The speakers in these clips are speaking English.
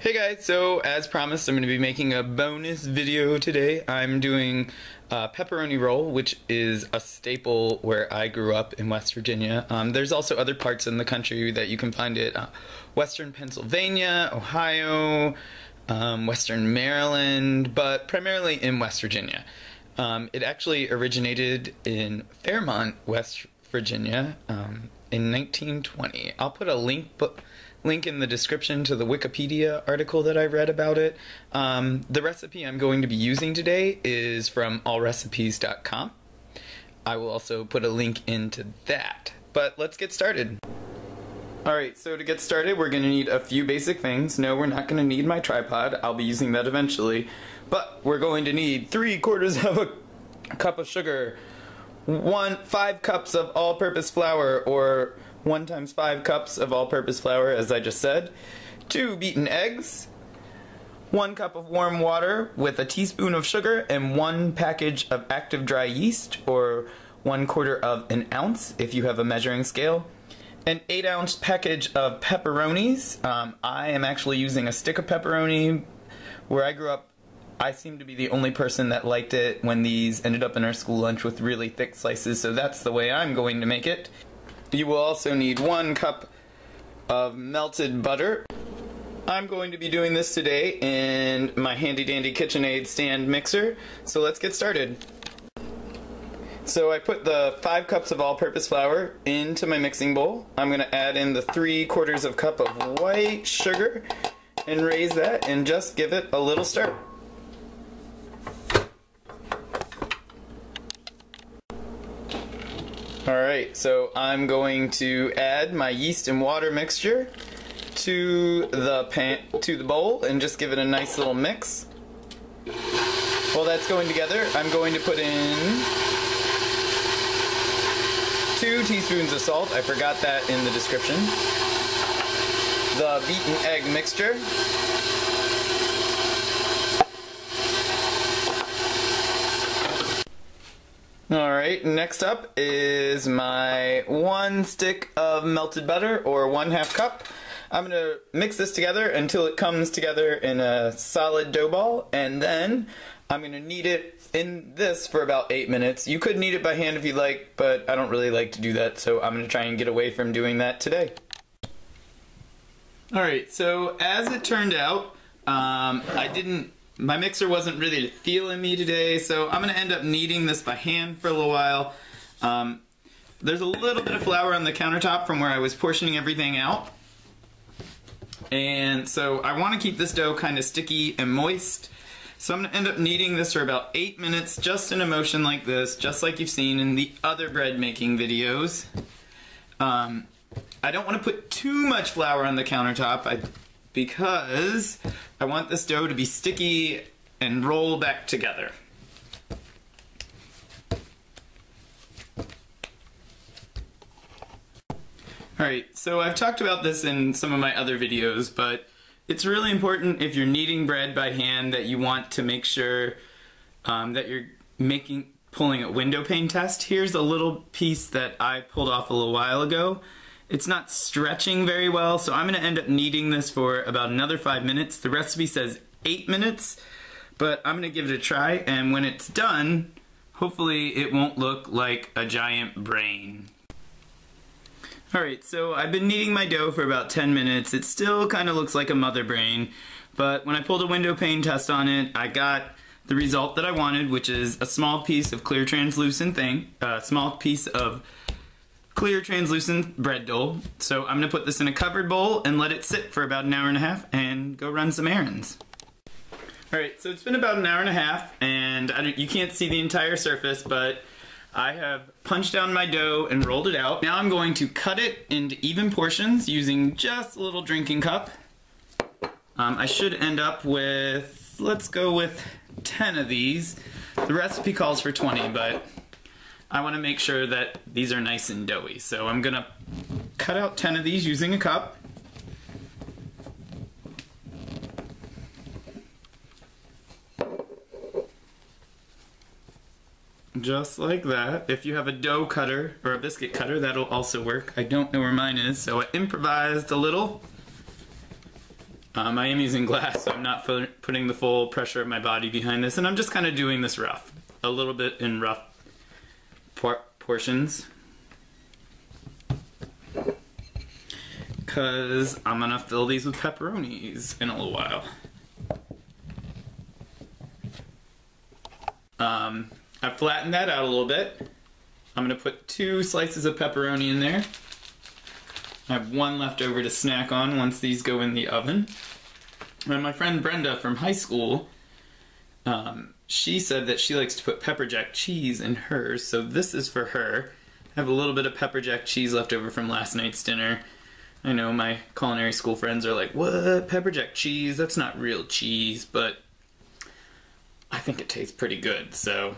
Hey guys, so as promised, I'm going to be making a bonus video today. I'm doing Pepperoni Roll, which is a staple where I grew up in West Virginia. There's also other parts in the country that you can find it. Western Pennsylvania, Ohio, Western Maryland, but primarily in West Virginia. It actually originated in Fairmont, West Virginia in 1920. I'll put a link in the description to the Wikipedia article that I read about it. The recipe I'm going to be using today is from allrecipes.com. I will also put a link into that. But let's get started. Alright, so to get started we're going to need a few basic things. No, we're not going to need my tripod. I'll be using that eventually. But we're going to need 3/4 of a cup of sugar, 5 cups of all-purpose flour, or 1 times 5 cups of all-purpose flour, as I just said, 2 beaten eggs, 1 cup of warm water with a teaspoon of sugar, and 1 package of active dry yeast, or 1/4 of an ounce if you have a measuring scale, an 8-ounce package of pepperonis. I am actually using a stick of pepperoni. Where I grew up, I seem to be the only person that liked it when these ended up in our school lunch with really thick slices, so that's the way I'm going to make it. You will also need 1 cup of melted butter. I'm going to be doing this today in my handy dandy KitchenAid stand mixer, so let's get started. So I put the 5 cups of all-purpose flour into my mixing bowl. I'm going to add in the 3/4 of a cup of white sugar and raise that and just give it a little stir. Alright, so I'm going to add my yeast and water mixture to the bowl and just give it a nice little mix. While that's going together, I'm going to put in 2 teaspoons of salt. I forgot that in the description. The beaten egg mixture. Alright, next up is my 1 stick of melted butter, or 1/2 cup. I'm going to mix this together until it comes together in a solid dough ball, and then I'm going to knead it in this for about 8 minutes. You could knead it by hand if you like, but I don't really like to do that, so I'm going to try and get away from doing that today. Alright, so as it turned out, my mixer wasn't really feeling me today, so I'm going to end up kneading this by hand for a little while. There's a little bit of flour on the countertop from where I was portioning everything out. And so I want to keep this dough kind of sticky and moist. So I'm going to end up kneading this for about 8 minutes, just in a motion like this, just like you've seen in the other bread making videos. I don't want to put too much flour on the countertop because I want this dough to be sticky and roll back together. Alright, so I've talked about this in some of my other videos, but it's really important if you're kneading bread by hand that you want to make sure that you're pulling a window pane test. Here's a little piece that I pulled off a little while ago. It's not stretching very well, so I'm going to end up kneading this for about another 5 minutes. The recipe says 8 minutes, but I'm going to give it a try, and when it's done, hopefully it won't look like a giant brain. Alright, so I've been kneading my dough for about 10 minutes. It still kind of looks like a mother brain, but when I pulled a window pane test on it, I got the result that I wanted, which is a small piece of clear translucent bread dough. So I'm going to put this in a covered bowl and let it sit for about an hour and a half and go run some errands. Alright, so it's been about an hour and a half, and you can't see the entire surface, but I have punched down my dough and rolled it out. Now I'm going to cut it into even portions using just a little drinking cup. I should end up with, let's go with 10 of these. The recipe calls for 20, but I want to make sure that these are nice and doughy. So I'm going to cut out 10 of these using a cup. Just like that. If you have a dough cutter or a biscuit cutter, that'll also work. I don't know where mine is, so I improvised a little. I am using glass, so I'm not putting the full pressure of my body behind this, and I'm just kind of doing this rough. A little bit in rough portions. Because I'm going to fill these with pepperonis in a little while. I've flattened that out a little bit. I'm going to put 2 slices of pepperoni in there. I have 1 left over to snack on once these go in the oven. And my friend Brenda from high school, she said that she likes to put pepper jack cheese in hers, so this is for her. I have a little bit of pepper jack cheese left over from last night's dinner. I know my culinary school friends are like, what? Pepper jack cheese? That's not real cheese, but I think it tastes pretty good, so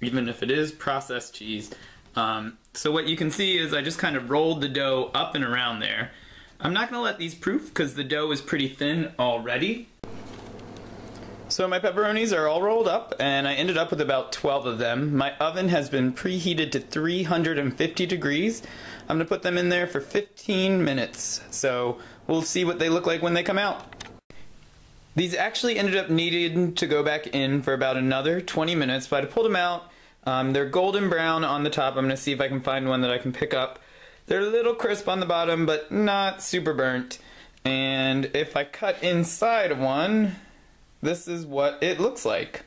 even if it is processed cheese. So what you can see is I just kind of rolled the dough up and around there. I'm not going to let these proof because the dough is pretty thin already. So my pepperonis are all rolled up, and I ended up with about 12 of them. My oven has been preheated to 350 degrees. I'm going to put them in there for 15 minutes, so we'll see what they look like when they come out. These actually ended up needing to go back in for about another 20 minutes, but I pulled them out. They're golden brown on the top. I'm going to see if I can find one that I can pick up. They're a little crisp on the bottom, but not super burnt. And if I cut inside one, this is what it looks like.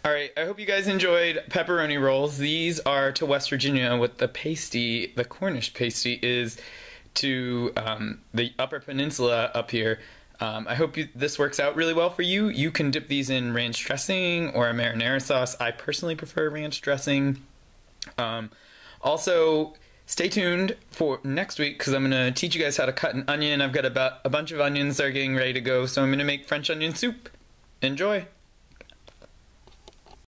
Alright, I hope you guys enjoyed pepperoni rolls. These are to West Virginia what the pasty, the Cornish pasty, is to the Upper Peninsula up here. I hope this works out really well for you. You can dip these in ranch dressing or a marinara sauce. I personally prefer ranch dressing. Also, stay tuned for next week because I'm going to teach you guys how to cut an onion. I've got about a bunch of onions that are getting ready to go, so I'm going to make French onion soup. Enjoy!